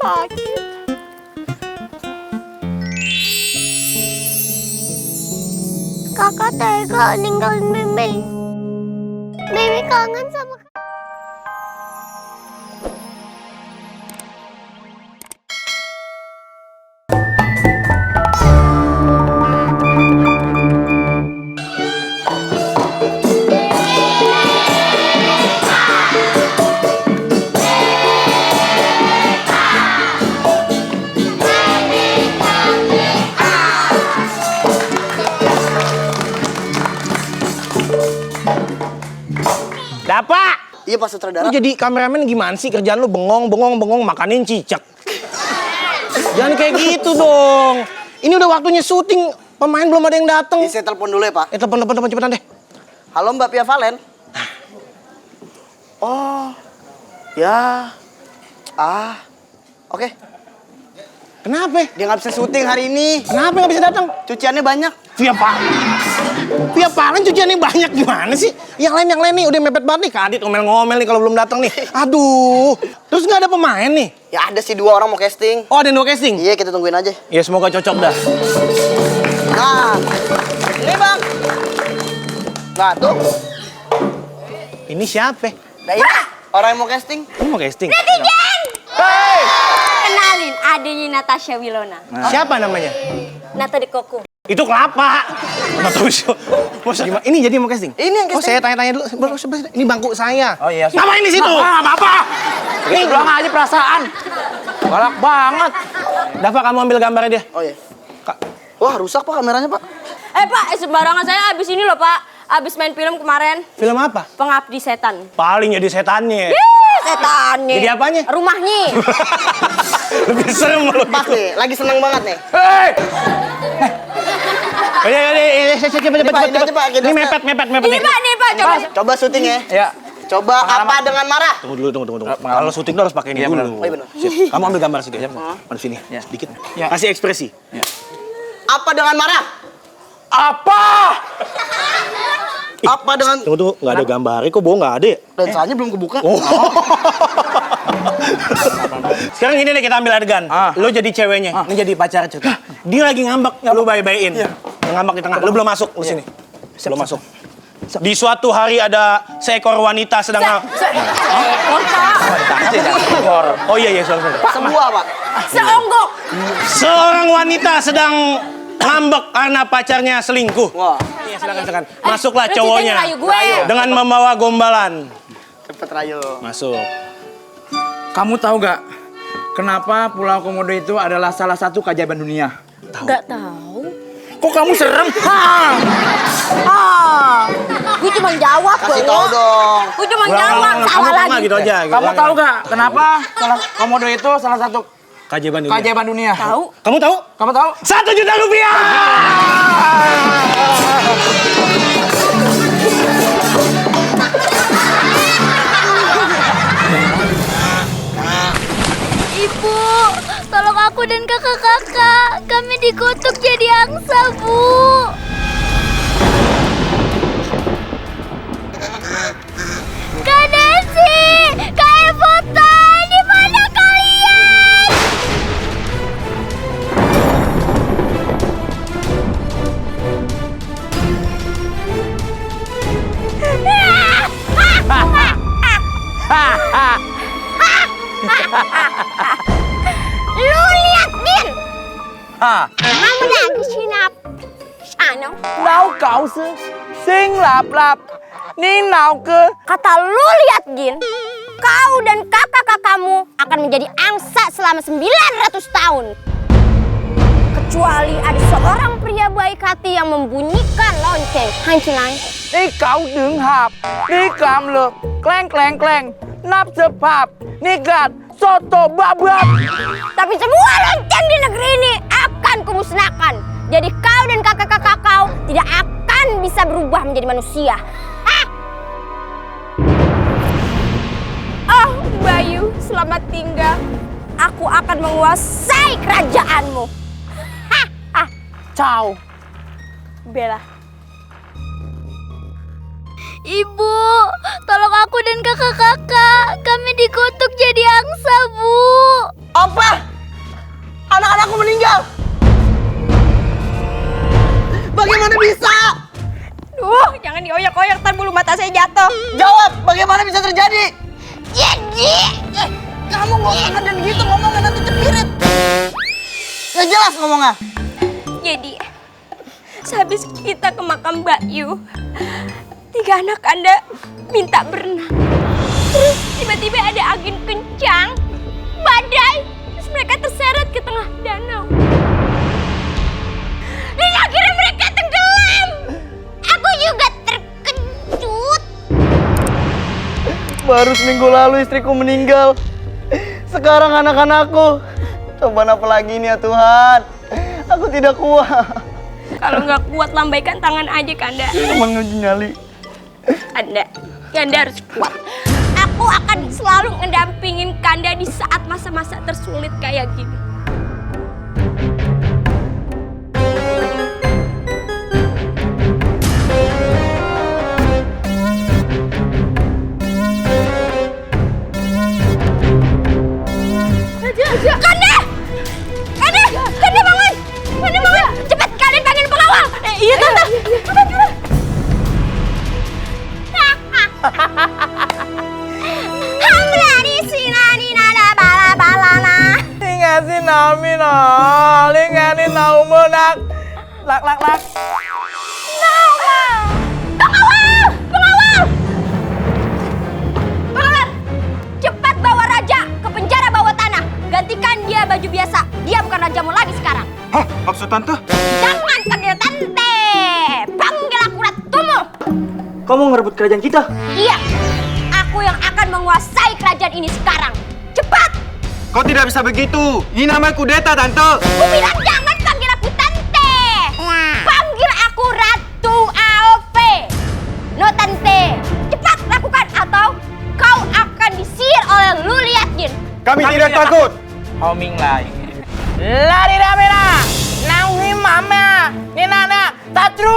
sakit. Kakak tega ninggalin Mimi. Mimi kangen sama kakak. Dapak! Iya Pak Sutradara. Lu jadi kameramen gimana sih? Kerjaan lu bengong makanin cicak. Jangan kayak gitu dong. Ini udah waktunya syuting. Pemain belum ada yang datang. Iya, saya telepon dulu ya Pak. Telepon cepetan deh. Halo Mbak Pia Valen. Oh, ya. Oke. Kenapa? Dia nggak bisa syuting hari ini. Kenapa nggak bisa datang? Cuciannya banyak. Via Valen cuciannya banyak gimana sih? Yang lain nih udah mepet banget nih. Kadit ngomel-ngomel nih kalau belum datang nih. Aduh. Terus nggak ada pemain nih? Ya ada sih 2 orang mau casting. Oh, ada yang mau casting? Iya, kita tungguin aja. Ya semoga cocok dah. Nah, ini Bang. Nah, tuh. Ini siapa? Nah, ini orang yang mau casting. Ini mau casting? Netizen! Hey! Kenalin, adanya Natasha Wilona. Siapa namanya? Nata de Coco. Itu kelapa. Nggak tahu sih. Maksudnya gimana? Ini jadi mau casting? Ini yang Oh, casting. saya tanya-tanya dulu. Ini bangku saya. Oh iya. Ngapain di situ? Apa? Ini bilang aja perasaan. Galak banget. Dafa, kamu ambil gambarnya dia. Oh iya. Kak. Wah, rusak Pak kameranya Pak. Pak, sembarangan saya abis ini loh Pak. Abis main film kemarin. Film apa? Pengabdi Setan. Paling jadi setannya. Setannya. Jadi apanya? Rumahnya. Lebih serem loh. Pas nih, lagi seneng banget nih. Hei! Cepet. Ini aja, Pak, Ini mepet Ini nih. Pak, coba. Coba syuting ya. Ya. Coba apa dengan marah? Tunggu dulu. Kalau syuting tuh harus pakai ini Iya, dulu. benar. Oh, iya benar. Sip. Kamu ambil gambar situ ya. Mana sini? Ya. Sedikit. Ya. Kasih ekspresi. Apa dengan marah? Apa? Apa dengan Tunggu, nggak ada gambarnya. Kok bohong nggak ada ya? lensanya belum kebuka? Oh. Sekarang gini nih, kita ambil adegan. Lo jadi ceweknya, ini jadi pacar cerita. Dia lagi ngambek, lo bayi-bayiin. Ngambek di tengah, lo belum masuk, lo sini. Belum masuk. Di suatu hari ada seekor wanita sedang... Oh iya, sorry. Sebuah Pak. Seonggok. Seorang wanita sedang ngambek karena pacarnya selingkuh. Wah, Iya, silakan. Masuklah Lu cowoknya. ngerayu gue. Dengan membawa gombalan. cepet Rayo. Masuk. Kamu tahu gak kenapa Pulau Komodo itu adalah salah satu keajaiban dunia? Gak tahu. Kok kamu serem? Gue cuma jawab Kasih tahu dong. Gue cuma jawab, salah lagi. Gitu aja. Kamu tahu gak kenapa Komodo itu salah satu Keajaiban dunia. keajaiban dunia? Tahu. Kamu tahu? Kamu tahu? 1 juta rupiah! Ibu, tolong aku dan kakak-kakak. Kami dikutuk jadi angsa, Bu. Kak Desi, Kak Evota, di mana kalian? Lu lihat, Din. Hah? Kamu lagi sinap. Ano? Nau kau sing lap. Ni nau ke Kata lu lihat, Gin. Kau dan kakak-kakakmu akan menjadi angsa selama 900 tahun. Kecuali ada seorang pria baik hati yang membunyikan lonceng. Hancurang. Ni kau đứng hạp. Ni cam lược. Kleng. Nap sepap. Ni gat. Soto babab. Tapi semua lonceng di negeri ini akan kumusnahkan. Jadi kau dan kakak-kakak kau tidak akan bisa berubah menjadi manusia. Ah! Oh, Bayu, selamat tinggal. Aku akan menguasai kerajaanmu. Ciao. Bella. Ibu, tolong aku dan kakak-kakak. Kami dikutuk jadi angsa, Bu. Apa? Anak-anakku meninggal. Bagaimana bisa? Duh, jangan dioyak-oyak, ntar bulu mata saya jatuh. Jawab, bagaimana bisa terjadi? Jadi, Kamu nggak usah ngeden gitu ngomongnya, nanti cepirit. Nggak jelas ngomongnya. jadi sehabis kita ke makam Mbak Yu, 3 anak Anda minta berenang. Terus tiba-tiba ada angin kencang, badai, terus mereka terseret ke tengah danau. Dan akhirnya mereka tenggelam. Aku juga terkejut. Baru seminggu lalu istriku meninggal. Sekarang anak-anakku. Coba apa lagi nih ya Tuhan. Aku tidak kuat. Kalau nggak kuat, lambaikan tangan aja, Kanda. Cuma nguji nyali. Kanda harus kuat. Aku akan selalu ngedampingin Kanda di saat masa-masa tersulit kayak gini. Kanda! Kanda! Kanda bangun! Kanda bangun! Cepat kalian panggil pengawal! Iya, Tante! Cepat, cepat! Hamlani sinani nada bala-balana. Lingasi nami no, lingani naumenak. Lak. Pengawal! Pengawal! Pengawal! Cepat bawa raja ke penjara bawah tanah. Gantikan dia baju biasa. Dia bukan rajamu lagi sekarang. Hah? Maksud tante? Jangan panggil tante. Panggil aku Ratumu. Kamu ngerebut kerajaan kita? Iya. Aku yang akan menguasai kerajaan ini sekarang. Cepat! Kau tidak bisa begitu. Ini namanya kudeta, tante. Aku bilang jangan panggil aku tante. Panggil aku Ratu AOV. No tante. Cepat lakukan atau kau akan disihir oleh Luliatin. Kami tidak takut. Homing lai. Lari damena, nang ni mama, ni nana, tatruk.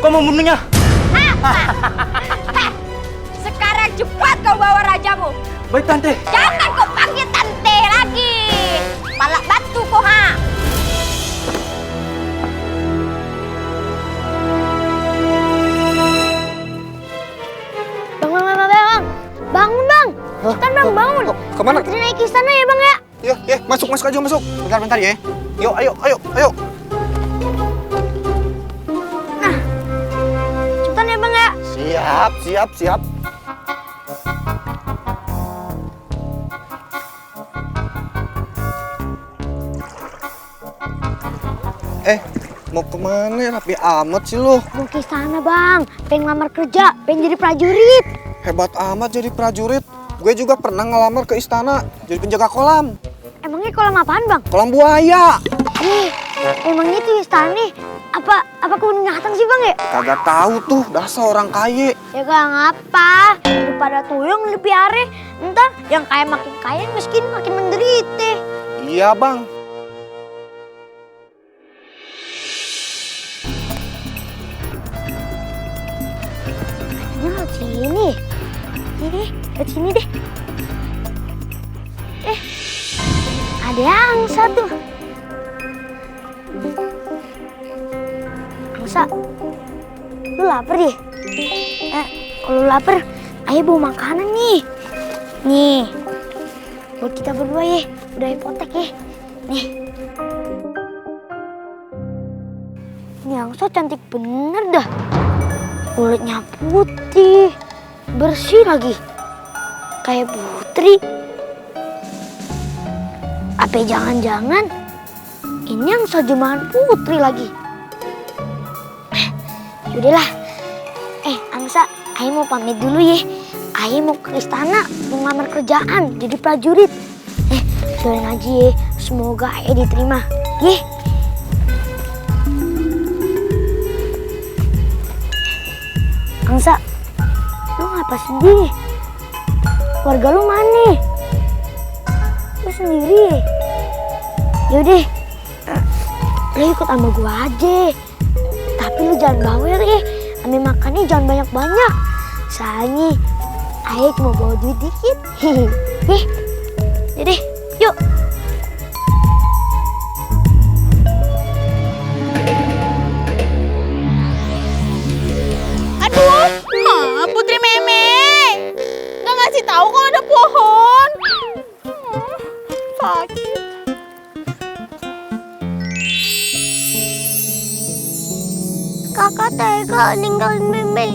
Kau mau membunuhnya? Sekarang cepat kau bawa rajamu. Baik tante. Jangan kau panggil tante lagi. Palak batu kau ha. Bang. Bangun bang. Kan bang bangun. Kemana? Antri naik ke istana ya bang ya. Ya, masuk aja, masuk. Bentar ya. Yuk, ayo. Cepetan ya bang ya. Siap. Mau kemana? Rapi amat sih lo. Mau ke istana bang. Pengen ngelamar kerja. Pengen jadi prajurit. Hebat amat jadi prajurit. Gue juga pernah ngelamar ke istana jadi penjaga kolam. Emangnya kolam apaan bang? Kolam buaya. Emangnya itu istana nih. Apa kebun binatang sih bang ya? Kagak tahu tuh, dasar orang kaya. Ya gak ngapa. Daripada tuyul lebih are. Ntar yang kaya makin kaya, yang miskin makin menderita. Iya, Bang. Nah, sini. Ini, ke sini deh. Ada angsa tuh. Angsa, lu lapar ya? Kalau lapar, ayo bawa makanan nih. Nih, buat kita berdua ya. Udah hipotek ya. Nih. Ini angsa cantik bener dah. Kulitnya putih, bersih lagi. Kayak putri. Apa jangan-jangan ini angsa jemahan putri lagi? Yaudahlah. Angsa, ayo mau pamit dulu ya. Ayo mau ke istana, mau ngelamar kerjaan jadi prajurit. Doain aja ya, semoga ayo diterima. Ye. Angsa, lu ngapa sedih? Keluarga lu mana? tuh sendiri. Yaudah, lo ikut sama gua aja. Tapi lu jangan bawel ya. Ame makannya jangan banyak-banyak. Soalnya Ayah cuma bawa duit dikit. Nih, jadi yuk. Aduh, Putri Meme. Gak ngasih tahu kalau ada pohon. Sakit. Kakak tega ninggalin Meme.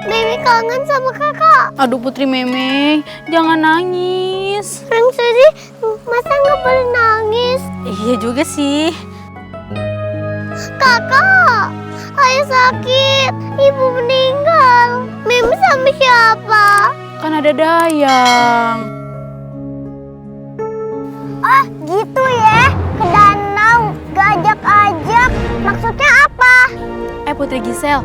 Meme kangen sama kakak. Aduh Putri Meme, jangan nangis. Yang sedih, masa nggak boleh nangis? Iya juga sih. Kakak, ayah sakit, ibu meninggal. Meme sama siapa? Kan ada Dayang. Ah, gitu ya? Ke danau, gak ajak-ajak. Maksudnya apa? Putri Gisel,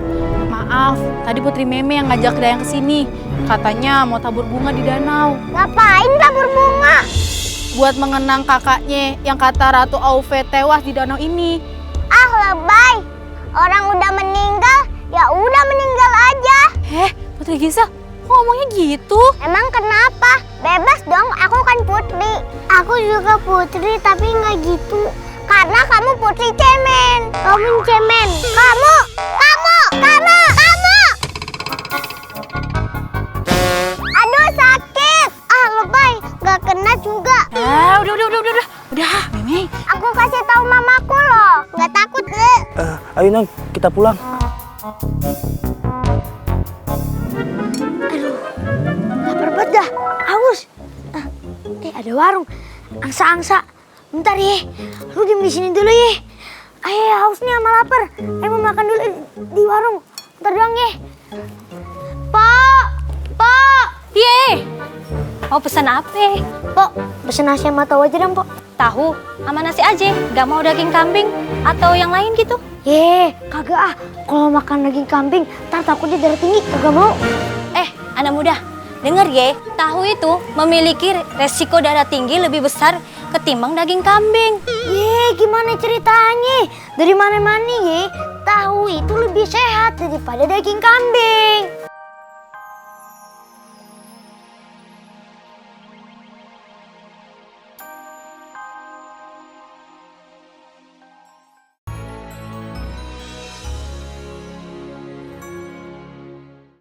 maaf. Tadi Putri Meme yang ngajak Dayang ke sini. Katanya mau tabur bunga di danau. Ngapain tabur bunga? Buat mengenang kakaknya yang kata Ratu Auve tewas di danau ini. Ah, lebay. Orang udah meninggal, ya udah meninggal aja. Putri Gisel, kok ngomongnya gitu? Emang kenapa? Bebas dong, aku kan putri. Aku juga putri, tapi nggak gitu. Karena kamu putri cemen. Kamu cemen. Kamu. Aduh, sakit. Ah, lebay. Nggak kena juga. Udah, Meme. Aku kasih tahu mamaku loh. Nggak takut, Le. Ayo Nang, kita pulang. Lapar banget dah. Haus. Ada warung. Angsa-angsa. Bentar ya. Lu diem di sini dulu ya. Ayo, haus nih sama lapar. Ayo mau makan dulu di warung. Bentar doang ya. Pok. Ye. Mau pesan apa? Pok, pesen nasi sama tahu aja dong, Pok. Tahu sama nasi aja. Gak mau daging kambing atau yang lain gitu? Kagak ah. Kalau makan daging kambing, ntar takutnya darah tinggi. Kagak mau. Anak muda, denger ye. Tahu itu memiliki resiko darah tinggi lebih besar ketimbang daging kambing. Gimana ceritanya? Dari mana-mana tahu itu lebih sehat daripada daging kambing.